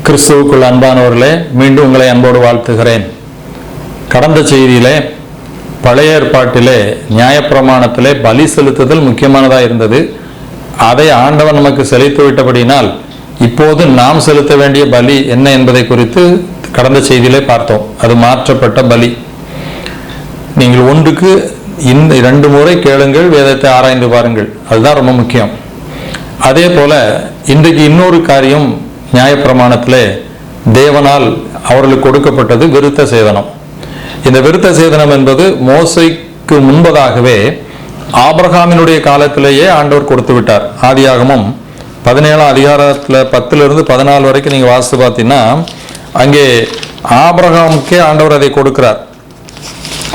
கிறிஸ்துவுக்குள் அன்பானவர்களே, மீண்டும் உங்களை அன்போடு வாழ்த்துகிறேன். கடந்த செய்தியிலே பழைய ஏற்பாட்டிலே நியாயப்பிரமாணத்திலே பலி செலுத்துதல் முக்கியமானதாக இருந்தது. அதை ஆண்டவன் நமக்கு செலுத்தி விட்டபடினால் இப்போது நாம் செலுத்த வேண்டிய பலி என்ன என்பதை குறித்து கடந்த செய்தியிலே பார்த்தோம். அது மாற்றப்பட்ட பலி. நீங்கள் ஒன்றுக்கு இந்த 2 முறை கேளுங்கள், வேதத்தை ஆராய்ந்து பாருங்கள். அதுதான் ரொம்ப முக்கியம். அதே போல இன்றைக்கு இன்னொரு காரியம், நியாயப்பிரமாணத்திலே தேவனால் அவர்களுக்கு கொடுக்கப்பட்டது விருத்த சேதனம். இந்த விருத்த சேதனம் என்பது மோசைக்கு முன்பதாகவே ஆபிரகாமினுடைய காலத்திலேயே ஆண்டவர் கொடுத்து விட்டார். ஆதியாகமம் 17ஆம் அதிகாரத்தில் 10லிருந்து 14 வரைக்கும் நீங்கள் வாசித்து பார்த்தீங்கன்னா அங்கே ஆபிரகாமுக்கே ஆண்டவர் அதை கொடுக்கிறார்.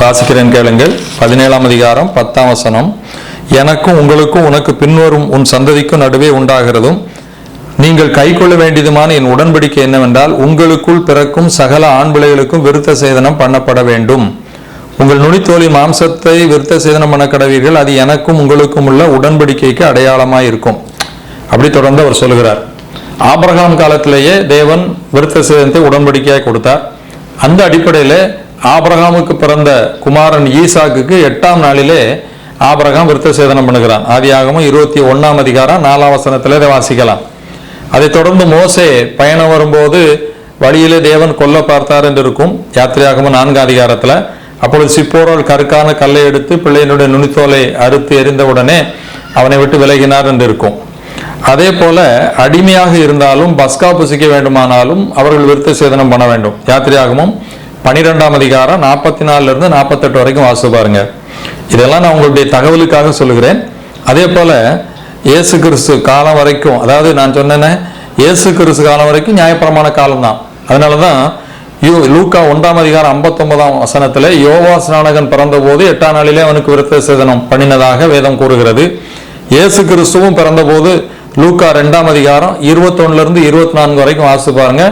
வாசிக்கிறேன் கேளுங்கள். 17ஆம் அதிகாரம் 10ஆம் வசனம். எனக்கும் உங்களுக்கும் உனக்கு பின்வரும் உன் சந்ததிக்கும் நடுவே உண்டாகிறதும் நீங்கள் கை கொள்ள வேண்டியதுமான என் உடன்படிக்கை என்னவென்றால், உங்களுக்குள் பிறக்கும் சகல ஆண் பிள்ளைகளுக்கும் விருத்த சேதனம் பண்ணப்பட வேண்டும். உங்கள் நுனித்தோலி மாம்சத்தை விருத்த சேதனம் பண்ண கடவீர்கள். அது எனக்கும் உங்களுக்கும் உள்ள உடன்படிக்கைக்கு அடையாளமாக இருக்கும். அப்படி தொடர்ந்து அவர் சொல்லுகிறார். ஆபிரகாம் காலத்திலேயே தேவன் விருத்த சேதனத்தை உடன்படிக்கையாக கொடுத்தார். அந்த அடிப்படையில் ஆபிரகாமுக்கு பிறந்த குமாரன் ஈசாக்குக்கு 8ஆம் நாளிலே ஆபிரகாம் விருத்த சேதனம் பண்ணுகிறான். ஆதியாகமம் 21ஆம் அதிகாரம் 4ஆம் வசனத்தில் இதை வாசிக்கலாம். அதை தொடர்ந்து மோசே பயணம் வரும்போது வழியிலே தேவன் கொல்ல பார்த்தார் என்று இருக்கும். யாத்திரையாகமம் 4ஆம் அதிகாரத்தில். அப்பொழுது சிப்போரால் கருக்கான கல்லை எடுத்து பிள்ளையினுடைய நுனித்தோலை அறுத்து எறிந்தவுடனே அவனை விட்டு விலகினார் என்று இருக்கும். அதே போல அடிமையாக இருந்தாலும் பஸ்கா புசிக்க வேண்டுமானாலும் அவர்கள் விருத்த சேதனம் பண்ண வேண்டும். யாத்திரையாகமம் 12ஆம் அதிகாரம் 44லிருந்து 48 வரைக்கும் வாசித்து பாருங்க. இதெல்லாம் நான் உங்களுடைய தகவலுக்காக சொல்லுகிறேன். அதே போல இயேசு கிறிஸ்து காலம் வரைக்கும், அதாவது நான் சொன்னேன்னே இயேசு கிறிஸ்து காலம் வரைக்கும் நியாயப்பிரமாண காலம் தான். அதனால தான் லூக்கா 1ஆம் அதிகாரம் 59ஆம் வசனத்தில் யோவா ஸ்நானகன் பிறந்த போது 8ஆம் நாளிலே அவனுக்கு விருத்த சேதனம் பண்ணினதாக வேதம் கூறுகிறது. இயேசு கிறிஸ்துவும் பிறந்தபோது லூக்கா 2ஆம் அதிகாரம் 21லிருந்து 24 வரைக்கும் வாசித்து பாருங்க.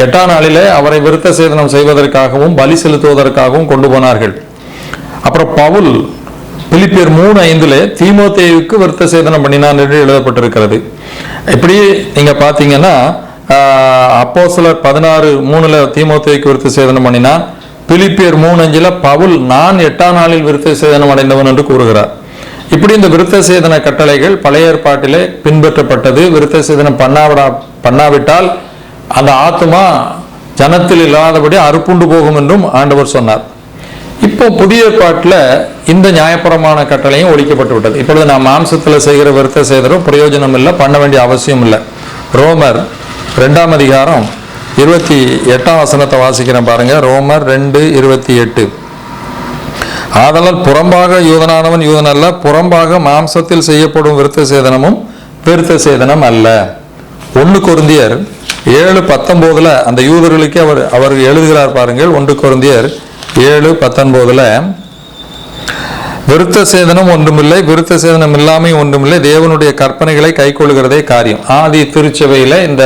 8ஆம் நாளிலே அவரை விருத்த சேதனம் செய்வதற்காகவும் பலி செலுத்துவதற்காகவும் கொண்டு போனார்கள். அப்புறம் பவுல் பிலிப்பியர் 3:5 தீமோத்தேயுவுக்கு விருத்த சேதனம் பண்ணினான் என்று எழுதப்பட்டிருக்கிறது. இப்படி நீங்க பாத்தீங்கன்னா அப்போஸ்தலர் 16:3 தீமோத்தேயுக்கு விருத்த சேதனம் பண்ணினான். பிலிப்பியர் 3:5 பவுல் நான் 8ஆம் நாளில் விருத்த சேதனம் அடைந்தவன் என்று கூறுகிறார். இப்படி இந்த விருத்த சேதன கட்டளைகள் பழைய ஏற்பாட்டிலே பின்பற்றப்பட்டது. விருத்த சேதனம் பண்ணாவிட்டால் அந்த ஆத்மா ஜனத்தில் இல்லாதபடி அறுப்புண்டு போகும் என்றும் ஆண்டவர் சொன்னார். இப்போ புதிய ஏற்பாட்டில் இந்த நியாயப்பிரமாண கட்டளையும் ஒழிக்கப்பட்டு விட்டது. இப்பொழுது நாம் மாம்சத்தில் செய்கிற விருத்த சேதனம் பிரயோஜனம் இல்லை, பண்ண வேண்டிய அவசியம் இல்லை. ரோமர் 2ஆம் அதிகாரம் 28ஆம் வசனத்தை வாசிக்கிறேன் பாருங்க. ரோமர் 2:28. ஆதலால் புறம்பாக யூதனானவன் யூதன் அல்ல, புறம்பாக மாம்சத்தில் செய்யப்படும் விருத்த சேதனமும் விருத்த சேதனம் அல்ல. 1 கொரிந்தியர் 7:19 அந்த யூதர்களுக்கு அவர் எழுதுகிறார் பாருங்கள். 1 கொரிந்தியர் 7:19 விருத்த சேதனம் ஒன்றுமில்லை, விருத்த சேதனம் இல்லாமை ஒன்றுமில்லை, தேவனுடைய கற்பனைகளை கை கொள்ளுகிறதே காரியம். ஆதி திருச்சபையில இந்த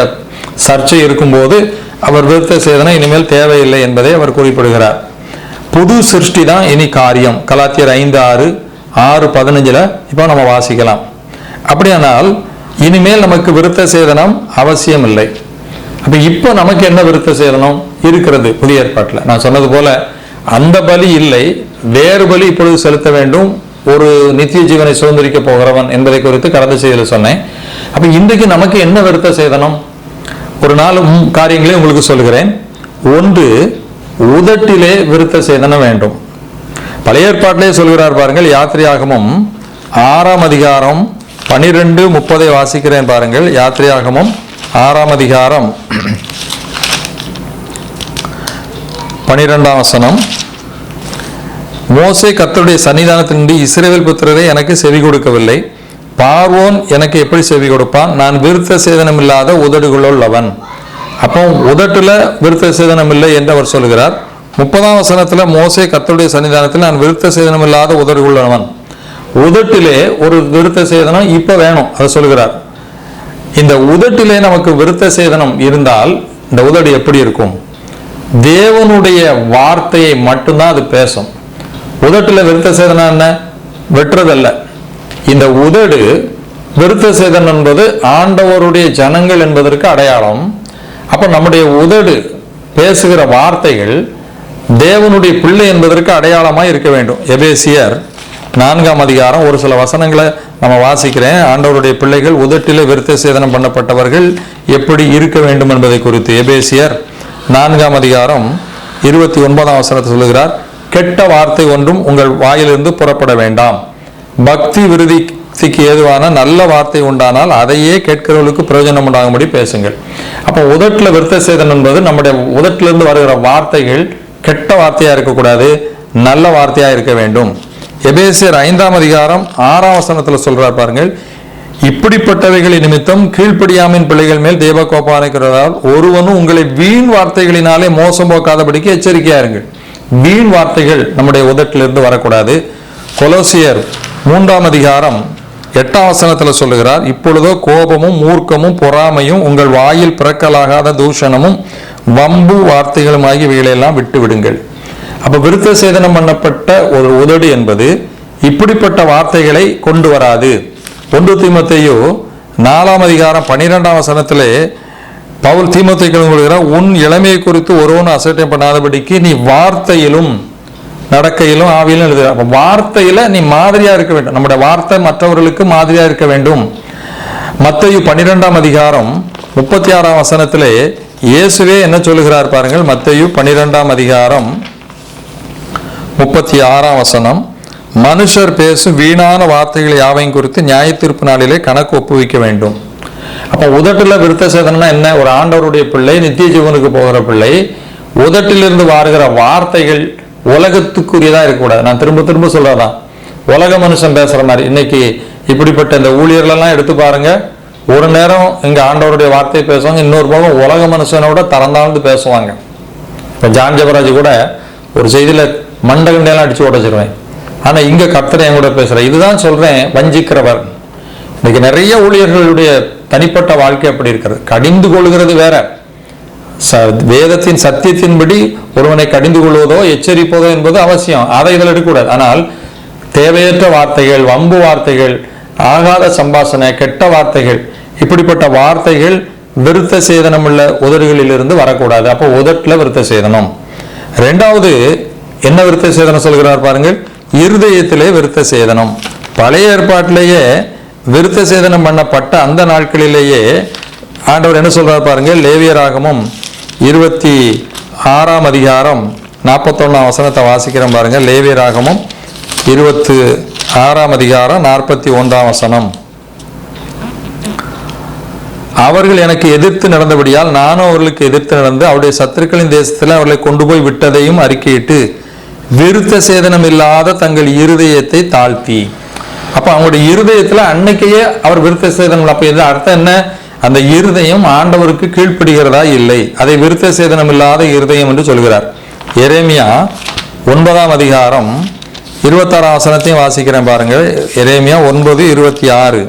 சர்ச்சை இருக்கும்போது அவர் விருத்த சேதனம் இனிமேல் தேவையில்லை என்பதை அவர் குறிப்பிடுகிறார். புது சிருஷ்டி தான் இனி காரியம். கலாத்தியர் 5:6, 6:15 இப்போ நம்ம வாசிக்கலாம். அப்படியானால் இனிமேல் நமக்கு விருத்த சேதனம் அவசியம் இல்லை. அப்ப இப்போ நமக்கு என்ன விருத்த சேதனம் இருக்கிறது புதிய ஏற்பாட்டில்? நான் சொன்னது போல அந்த பலி இல்லை, வேறு பலி இப்பொழுது செலுத்த வேண்டும். ஒரு நித்திய ஜீவனை சுதந்திரிக்க போகிறவன் என்பதை குறித்து கடந்த செய்தியில் சொன்னேன். அப்ப இன்றைக்கு நமக்கு என்ன விருத்த சேதனம்? ஒரு 4 காரியங்களை உங்களுக்கு சொல்கிறேன். 1, உதட்டிலே விருத்த சேதனம் வேண்டும். பழைய ஏற்பாட்டிலே சொல்கிறார் பாருங்கள். யாத்திரையாகமம் 6ஆம் அதிகாரம் 12:30 வாசிக்கிறேன் பாருங்கள். யாத்திரையாகமம் 6ஆம் அதிகாரம் 12ஆம் வசனம். மோசே கர்த்தருடைய சன்னிதானத்திலிருந்து இஸ்ரவேல் புத்திரரை எனக்கு செவி கொடுக்கவில்லை, பார்வோன் எனக்கு எப்படி செவி கொடுப்பான்? நான் விருத்த சேதனம் இல்லாத உதடுகளுள்ளவன். அப்போ உதட்டுல விருத்த சேதனம் இல்லை என்று அவர் சொல்கிறார். 30ஆம் வசனத்துல மோசே கர்த்தருடைய சன்னிதானத்தில் நான் விருத்த சேதனம் இல்லாத உதடுகளுள்ளவன். உதட்டிலே ஒரு விருத்த சேதனம் இப்ப வேணும், அதை சொல்கிறார். இந்த உதட்டிலே நமக்கு விருத்த சேதனம் இருந்தால் இந்த உதடு எப்படி இருக்கும்? தேவனுடைய வார்த்தையை மட்டும்தான் அது பேசும். உதட்டுல விருத்த சேதனம் என்ன? வெட்டுறதல்ல. இந்த உதடு விருத்த சேதனம் என்பது ஆண்டவருடைய ஜனங்கள் என்பதற்கு அடையாளம். அப்ப நம்முடைய உதடு பேசுகிற வார்த்தைகள் தேவனுடைய பிள்ளை என்பதற்கு அடையாளமாய் இருக்க வேண்டும். எபேசியர் 4ஆம் அதிகாரம் ஒரு சில வசனங்களை நம்ம வாசிக்கிறேன். ஆண்டவருடைய பிள்ளைகள் உதட்டிலே விருத்த சேதனம் பண்ணப்பட்டவர்கள் எப்படி இருக்க வேண்டும் என்பதை குறித்து எபேசியர் 4ஆம் அதிகாரம் 29ஆம் வசனத்தை சொல்லுகிறார். கெட்ட வார்த்தை ஒன்றும் உங்கள் வாயிலிருந்து புறப்பட வேண்டாம், பக்தி விருத்திக்கு ஏதுவான நல்ல வார்த்தை உண்டானால் அதையே கேட்கிறவர்களுக்கு பிரயோஜனம் உண்டாகும்படி பேசுங்கள். அப்போ உதட்டில் விருத்த சேதனம் என்பது நம்முடைய உதட்டிலிருந்து வருகிற வார்த்தைகள் கெட்ட வார்த்தையா இருக்கக்கூடாது, நல்ல வார்த்தையா இருக்க வேண்டும். எபேசியர் 5ஆம் அதிகாரம் 6ஆம் வசனத்தில் சொல்றார் பாருங்கள். இப்படிப்பட்டவைகளின் நிமித்தம் கீழ்ப்படியாமின் பிள்ளைகள் மேல் தேவ கோபானைக்கிறதால் ஒருவனும் உங்களை வீண் வார்த்தைகளினாலே மோசம் போக்காதபடிக்கு எச்சரிக்கையா இருங்கள். வீண் வார்த்தைகள் நம்முடைய உதட்டிலிருந்து வரக்கூடாது. கொலோசியர் 3ஆம் அதிகாரம் 8ஆம் வசனத்தில் சொல்லுகிறார். இப்பொழுதோ கோபமும் மூர்க்கமும் பொறாமையும் உங்கள் வாயில் பிறக்கலாகாத தூஷணமும் வம்பு வார்த்தைகளும் ஆகியவைகளெல்லாம் விட்டு விடுங்கள். அப்ப விருத்த சேதனம் பண்ணப்பட்ட ஒரு உதடு என்பது இப்படிப்பட்ட வார்த்தைகளை கொண்டு வராது. 1 தீமோத்தேயு 4ஆம் அதிகாரம் 12ஆம் வசனத்திலே பவுல் தீமோத்தேயுக்கு சொல்கிறார், உன் இளமையை குறித்து ஒருவனும் அசட்டை பண்ணாதபடிக்கு நீ வார்த்தையிலும் நடக்கையிலும் ஆவியிலும் எழுதுகிறார். அப்ப வார்த்தையில நீ மாதிரியா இருக்க வேண்டும். நம்முடைய வார்த்தை மற்றவர்களுக்கு மாதிரியா இருக்க வேண்டும். மத்தேயு 12ஆம் அதிகாரம் 36ஆம் வசனத்திலே இயேசுவே என்ன சொல்லுகிறார் பாருங்கள். மத்தேயு 12ஆம் அதிகாரம் 36ஆம் வசனம், மனுஷர் பேசும் வீணான வார்த்தைகளை யாவையும் குறித்து நியாய தீர்ப்பு நாளிலே கணக்கு ஒப்புவிக்க வேண்டும். அப்ப உதட்டுல விருத்த சேதனம்னா என்ன? ஒரு ஆண்டவருடைய பிள்ளை, நித்திய ஜீவனுக்கு போகிற பிள்ளை, உதட்டிலிருந்து வாருகிற வார்த்தைகள் உலகத்துக்குரியதா இருக்கக்கூடாது. நான் திரும்ப திரும்ப சொல்றதான், உலக மனுஷன் பேசுற மாதிரி. இன்னைக்கு இப்படிப்பட்ட இந்த ஊழியர்களெல்லாம் எடுத்து பாருங்க. ஒரு நேரம் இங்க ஆண்டவருடைய வார்த்தையை பேசுவாங்க, இன்னொரு பக்கம் உலக மனுஷனோட தரந்தாழ்ந்து பேசுவாங்க. இப்போ ஜான் ஜெபராஜ் கூட ஒரு செய்தியில மண்டகண்டையெல்லாம் அடிச்சு உடைச்சிருவேன். ஆனா இங்க கர்த்தர் என் கூட பேசுறேன். இதுதான் சொல்றேன், வஞ்சிக்கிறவர். இன்னைக்கு நிறைய ஊழியர்களுடைய தனிப்பட்ட வாழ்க்கை அப்படி இருக்கிறது. கடிந்து கொள்கிறது வேற, வேதத்தின் சத்தியத்தின்படி ஒருவனை கடிந்து கொள்வதோ எச்சரிப்பதோ என்பது அவசியம், அதை இதில் எடுக்கக்கூடாது. ஆனால் தேவையற்ற வார்த்தைகள், வம்பு வார்த்தைகள், ஆகாத சம்பாஷணை, கெட்ட வார்த்தைகள், இப்படிப்பட்ட வார்த்தைகள் விருத்த சேதனம் உள்ள உதடுகளிலிருந்து வரக்கூடாது. அப்போ உதட்டுல விருத்த சேதனம். ரெண்டாவது என்ன விருத்த சேதனம் சொல்கிறார் பாருங்கள், இருதயத்திலே விருத்த சேதனம். பழைய ஏற்பாட்டிலேயே விருத்த சேதனம் பண்ணப்பட்ட அந்த நாட்களிலேயே ஆண்டவர் என்ன சொல்றார் பாருங்கள். லேவியராகமம் 26ஆம் அதிகாரம் 41ஆம் வசனத்தை வாசிக்கிறோம் பாருங்க. லேவியராகமம் 26ஆம் அதிகாரம் 41ஆம் வசனம். அவர்கள் எனக்கு எதிர்த்து நடந்தபடியால் நானும் அவர்களுக்கு எதிர்த்து நடந்து அவருடைய சத்துருக்களின் தேசத்தில் அவர்களை கொண்டு போய் விட்டதையும் அறிக்கையிட்டு விருத்த சேதனம் இல்லாத தங்கள் இருதயத்தை தாழ்த்தி. அப்ப அவங்களுடைய இருதயத்துல அன்னைக்கையே அவர் விருத்த சேதனம். அப்ப இது அர்த்தம் என்ன? அந்த இருதயம் ஆண்டவருக்கு கீழ்ப்படுகிறதா இல்லை, அதை விருத்த சேதனம் இல்லாத இருதயம் என்று சொல்கிறார். எரேமியா 9ஆம் அதிகாரம் 26ஆம் வசனத்தையும் வாசிக்கிறேன் பாருங்க. எரேமியா 9:26.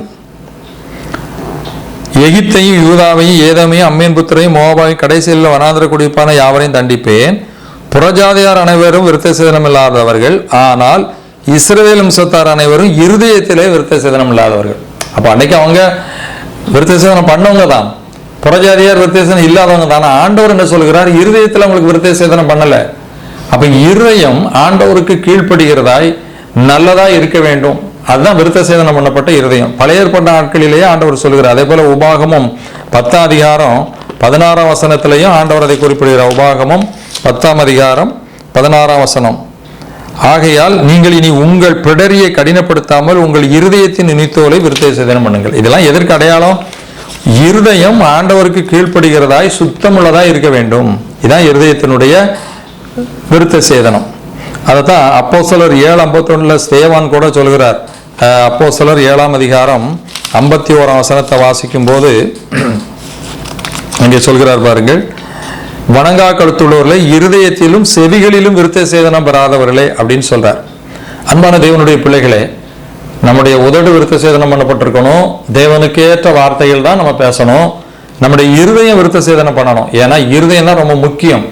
எகிப்தையும் யூதாவையும் ஏதோமையும் அம்மேன் புத்திரையும் மோவாவையும் கடைசியில் வனாந்திர குடிப்பான யாவரையும் தண்டிப்பேன். புறஜாதியார் அனைவரும் விருத்த சேதனம் இல்லாதவர்கள், ஆனால் இஸ்ரவேல் வம்சத்தார் அனைவரும் இருதயத்திலே விருத்த சேதனம் இல்லாதவர்கள். அப்ப அன்னைக்கு அவங்க விருத்த சேதனம் பண்ணவங்க தான், புறஜாதியார் விருத்த சேதனம் இல்லாதவங்க தான். ஆண்டவர் என்ன சொல்கிறார்? இருதயத்தில் அவங்களுக்கு விருத்த சேதனம் பண்ணல. அப்ப இருதயம் ஆண்டவருக்கு கீழ்ப்படுகிறதாய் நல்லதாய் இருக்க வேண்டும். அதுதான் விருத்த சேதனம் பண்ணப்பட்ட இருதயம். பழைய ஏற்பாட்டு நாட்களிலேயே ஆண்டவர் சொல்கிறார். அதே போல உபாகமம் 10ஆம் அதிகாரம் 16ஆம் வசனத்திலையும் ஆண்டவர் அதை குறிப்பிடுகிறார். உபாகமம் 10ஆம் அதிகாரம் 16ஆம் வசனம். ஆகையால் நீங்கள் இனி உங்கள் பிடரியை கடினப்படுத்தாமல் உங்கள் இருதயத்தின் நினைத்தோலை விருத்த சேதனம் பண்ணுங்கள். இதெல்லாம் எதற்கு அடையாளம்? இருதயம் ஆண்டவருக்கு கீழ்ப்படுகிறதாய் சுத்தமுள்ளதாய் இருக்க வேண்டும். இதான் இருதயத்தினுடைய விருத்த சேதனம். அதைத்தான் அப்போஸ்தலர் 7:51 ஸ்தேவான் கூட சொல்கிறார். அப்போஸ்தலர் 7ஆம் அதிகாரம் 51ஆம் வசனத்தை வாசிக்கும் போது இங்கே சொல்கிறார் பாருங்கள். வணங்கா கழுத்துள்ளவர்களே, இருதயத்திலும் செவிகளிலும் விருத்த சேதனம் பெறாதவர்களே அப்படின்னு சொல்றார். அன்பான தேவனுடைய பிள்ளைகளே, நம்முடைய உதடு விருத்த சேதனம் பண்ணப்பட்டிருக்கணும். தேவனுக்கேற்ற வார்த்தைகள் தான் நம்ம பேசணும். நம்முடைய இருதயம் விருத்த சேதனம் பண்ணணும். ஏன்னா இருதயம் தான் ரொம்ப முக்கியம்.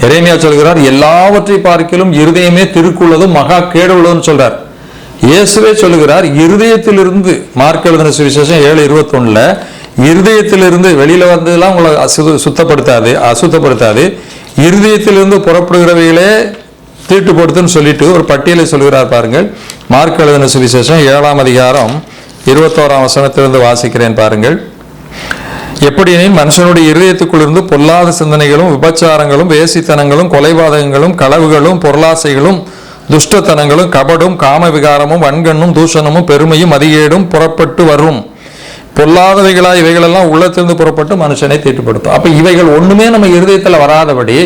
எரேமியா சொல்கிறார், எல்லாவற்றை பார்க்கிலும் இருதயமே திருக்குள்ளதும் மகா கேடு உள்ளதுன்னு சொல்றார். இயேசுவே சொல்லுகிறார், இருதயத்திலிருந்து, மார்க் எழுதின சுவிசேஷம் 7:21, இருதயத்திலிருந்து வெளியில வந்ததெல்லாம் உங்களை அசுத்தப்படுத்தாது. இருதயத்திலிருந்து புறப்படுகிறவைகளே தீட்டுப்படுத்துன்னு சொல்லிட்டு ஒரு பட்டியலை சொல்கிறார் பாருங்கள். மார்க் எழுதின சுவிசேஷம் 7ஆம் அதிகாரம் 21ஆம் வசனத்திலிருந்து வாசிக்கிறேன் பாருங்கள். எப்படியெனில் மனுஷனுடைய இருதயத்துக்குள்ளிருந்து பொல்லாத சிந்தனைகளும் விபச்சாரங்களும் வேசித்தனங்களும் கொலைபாதகங்களும் களவுகளும் பொருளாசைகளும் துஷ்டத்தனங்களும் கபடும் காம விகாரமும் வன்கண்ணும் தூஷணமும் பெருமையும் அதிகேடும் புறப்பட்டு வரும். பொல்லாதவைகளா இவைகளெல்லாம் உள்ளத்திலிருந்து புறப்பட்டு மனுஷனை தீட்டுப்படுத்தும். அப்ப இவைகள் ஒண்ணுமே நம்ம இருதயத்துல வராதபடி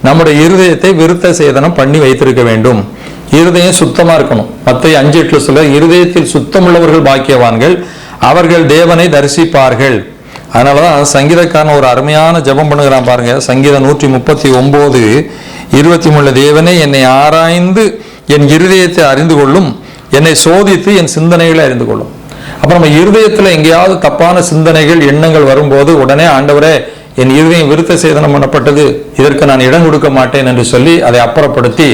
நம்முடைய இருதயத்தை விருத்த சேதனம் பண்ணி வைத்திருக்க வேண்டும். இருதயம் சுத்தமா இருக்கணும். மத்தேயு 5:8 சொல்ல, இருதயத்தில் சுத்தமுள்ளவர்கள் பாக்கியவான்கள், அவர்கள் தேவனை தரிசிப்பார்கள். அதனாலதான் சங்கீதக்காரன் ஒரு அருமையான ஜெபம் பண்ணுகிறான் பாருங்க. சங்கீதம் 139:23, தேவனே என்னை ஆராய்ந்து என் இருதயத்தை அறிந்து கொள்ளும், என்னை சோதித்து என் சிந்தனைகளை அறிந்து கொள்ளும். அப்ப நம்ம இருதயத்துல எங்கேயாவது தப்பான சிந்தனைகள் எண்ணங்கள் வரும்போது உடனே ஆண்டவரே என் இருதயம் விருத்த சேதனம் பண்ணப்பட்டது, இதற்கு நான் இடம் கொடுக்க மாட்டேன் என்று சொல்லி அதை அப்புறப்படுத்தி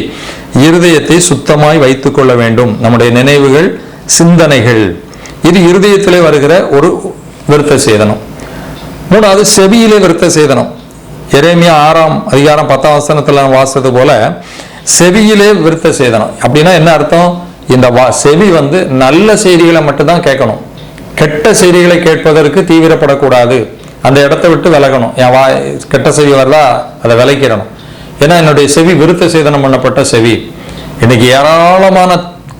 இருதயத்தை சுத்தமாய் வைத்துக் கொள்ள வேண்டும். நம்முடைய நினைவுகள், சிந்தனைகள், இது இருதயத்திலே வருகிற ஒரு விருத்த சேதனம். மூணாவது செவியிலே விருத்த சேதனம். எரேமியா 6ஆம் அதிகாரம் 10ஆம் வசனத்துல வாசித்தது போல செவியிலே விருத்த சேதனம் அப்படின்னா என்ன அர்த்தம்? இந்த செவி நல்ல செய்திகளை மட்டும்தான் கேட்கணும். கெட்ட செய்திகளை கேட்பதற்கு தீவிரப்படக்கூடாது. அந்த இடத்தை விட்டு விலகணும். என் கெட்ட செய்தி வரதா அதை விலக்கிடணும். ஏன்னா என்னுடைய செவி விருத்த சேதனம் பண்ணப்பட்ட செவி. இன்னைக்கு ஏராளமான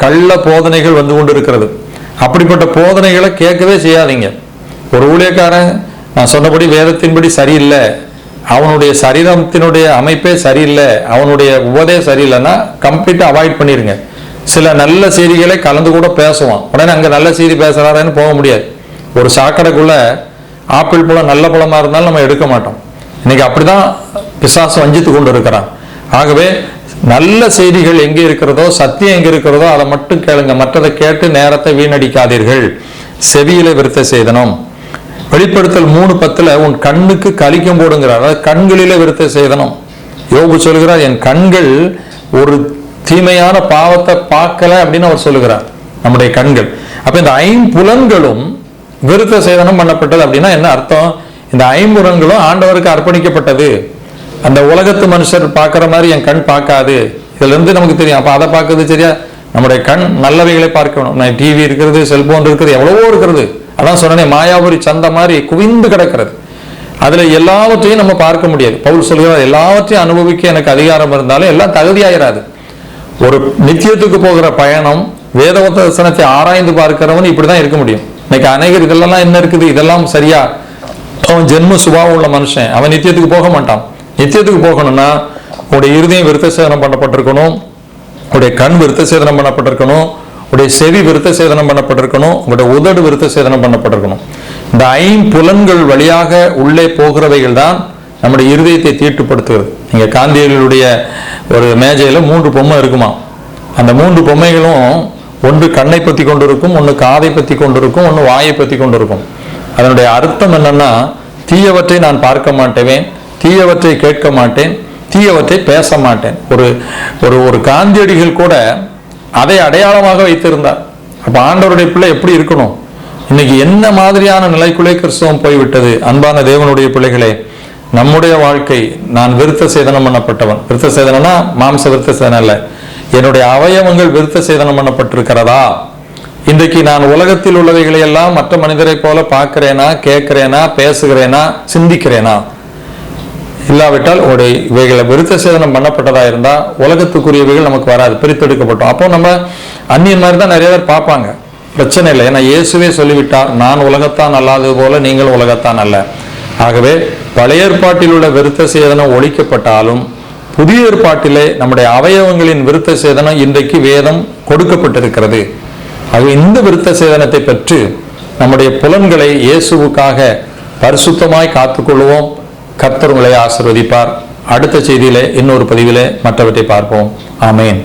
கள்ள போதனைகள் வந்து கொண்டு இருக்கிறது. அப்படிப்பட்ட போதனைகளை கேட்கவே செய்யாதீங்க. ஒரு ஊழியக்காரன் நான் சொன்னபடி வேதத்தின்படி சரியில்லை, அவனுடைய சரீரத்தினுடைய அமைப்பே சரியில்லை, அவனுடைய உபதேசம் சரியில்லைன்னா கம்ப்ளீட்டா அவாய்ட் பண்ணிருங்க. சில நல்ல செய்திகளை கலந்து கூட பேசுவான், உடனே அங்க நல்ல செய்தி பேசுறாருன்னு போக முடியாது. ஒரு சாக்கடைக்குள்ள ஆப்பிள் பழம் நல்ல பழமா இருந்தாலும் நம்ம எடுக்க மாட்டோம். இன்னைக்கு அப்படிதான் பிசாசு வஞ்சித்து கொண்டு இருக்கிறான். ஆகவே நல்ல செய்திகள் எங்கே இருக்கிறதோ, சத்தியம் எங்க இருக்கிறதோ அதை மட்டும் கேளுங்க. மற்றதை கேட்டு நேரத்தை வீணடிக்காதீர்கள். செவியில விருத்த சேதனம். வெளிப்படுத்தல் 3:10 உன் கண்ணுக்கு கலிக்கம் போடுங்கிறார். அதாவது கண்களிலே விருத்த சேதனம். யோபு சொல்கிறார், என் கண்கள் ஒரு தீமையான பாவத்தை பார்க்கல அப்படின்னு அவர் சொல்லுகிறார். நம்முடைய கண்கள். அப்ப இந்த 5 புலன்களும் விருத்த சேதனம் பண்ணப்பட்டது அப்படின்னா என்ன அர்த்தம்? இந்த 5 புலன்களும் ஆண்டவருக்கு அர்ப்பணிக்கப்பட்டது. அந்த உலகத்து மனுஷர் பார்க்கிற மாதிரி என் கண் பார்க்காது. இதுல இருந்து நமக்கு தெரியும். அப்ப அதை பார்க்கறது சரியா? நம்முடைய கண் நல்லவைகளை பார்க்கணும். டிவி இருக்கிறது, செல்போன் இருக்கிறது, எவ்வளவோ இருக்கிறது. அதான் சொன்னேன், மாயாபுரி சந்த மாதிரி குவிந்து கிடக்கிறது. அதுல எல்லாவற்றையும் நம்ம பார்க்க முடியாது. பவுல் சொல்கிறார், எல்லாவற்றையும் அனுபவிக்க எனக்கு அதிகாரம் இருந்தாலும் எல்லாம் தகுதியாயிராது. ஒரு நித்தியத்துக்கு போகிற பயணம், வேதவத்த தரிசனத்தை ஆராய்ந்து பார்க்கிறவன் இப்படிதான் இருக்க முடியும். இன்னைக்கு அநேகர் இதெல்லாம் என்ன இருக்குது, இதெல்லாம் சரியா, அவன் ஜென்ம சுபாவம் உள்ள மனுஷன், அவன் நித்தியத்துக்கு போக மாட்டான். நித்தியத்துக்கு போகணும்னா உடைய இருதயம் விருத்த சேதனம் பண்ணப்பட்டிருக்கணும், உடைய கண் விருத்த சேதனம் பண்ணப்பட்டிருக்கணும், உடைய செவி விருத்த சேதனம் பண்ணப்பட்டிருக்கணும், உங்களுடைய உதடு விருத்த சேதனம் பண்ணப்பட்டிருக்கணும். இந்த 5 புலன்கள் வழியாக உள்ளே போகிறவைகள் தான் நம்முடைய இருதயத்தை தீட்டுப்படுத்துகிறது. இங்க காந்தியர்களுடைய ஒரு மேஜையில 3 பொம்மை இருக்குமா. அந்த 3 பொம்மைகளும் ஒன்று கண்ணை பத்தி கொண்டிருக்கும், ஒன்று காதை பத்தி கொண்டிருக்கும், ஒன்று வாயை பத்தி கொண்டிருக்கும். அதனுடைய அர்த்தம் என்னன்னா, தீயவற்றை நான் பார்க்க மாட்டேன், தீயவற்றை கேட்க மாட்டேன், தீயவற்றை பேச மாட்டேன். ஒரு காந்தியடிகள் கூட அதை அடையாளமாக வைத்திருந்தார். அப்ப ஆண்டவருடைய பிள்ளை எப்படி இருக்கணும்? இன்னைக்கு என்ன மாதிரியான நிலைக்குள்ளே கிறிஸ்தவம் போய்விட்டது? அன்பான தேவனுடைய பிள்ளைகளே, நம்முடைய வாழ்க்கை, நான் விருத்த சேதனம் பண்ணப்பட்டவன். விருத்த சேதனம்னா மாம்ச விருத்த சேதனம் அல்ல, என்னுடைய அவயவங்கள் விருத்த சேதனம் பண்ணப்பட்டிருக்கிறதா? இன்றைக்கு நான் உலகத்தில் உள்ளவைகளை எல்லாம் மற்ற மனிதரை போல பார்க்கிறேனா, கேட்கிறேனா, பேசுகிறேனா, சிந்திக்கிறேனா? இல்லாவிட்டால் இவைகளை விருத்த சேதனம் பண்ணப்பட்டதா இருந்தா உலகத்துக்குரியவைகள் நமக்கு வராது, பிரித்தெடுக்கப்பட்டோம். அப்போ நம்ம அந்நியன் மாதிரி தான் நிறைய பேர் பார்ப்பாங்க. பிரச்சனை இல்லை, ஏன்னா இயேசுவே சொல்லிவிட்டார், நான் உலகத்தான் அல்லாதது போல நீங்கள் உலகத்தான் அல்ல. ஆகவே பழைய ஏற்பாட்டில் உள்ள விருத்த சேதனம் ஒழிக்கப்பட்டாலும் புதிய ஏற்பாட்டிலே நம்முடைய அவயவங்களின் விருத்த சேதனம் இன்றைக்கு வேதம் கொடுக்கப்பட்டிருக்கிறது. ஆகவே இந்த விருத்த சேதனத்தை பெற்று நம்முடைய புலன்களை இயேசுவுக்காக பரிசுத்தமாய் காத்துக்கொள்வோம். கர்த்தர் உங்களை ஆசீர்வதிப்பார். அடுத்த செய்தியிலே இன்னொரு பதிவிலே மற்றவற்றை பார்ப்போம். ஆமேன்.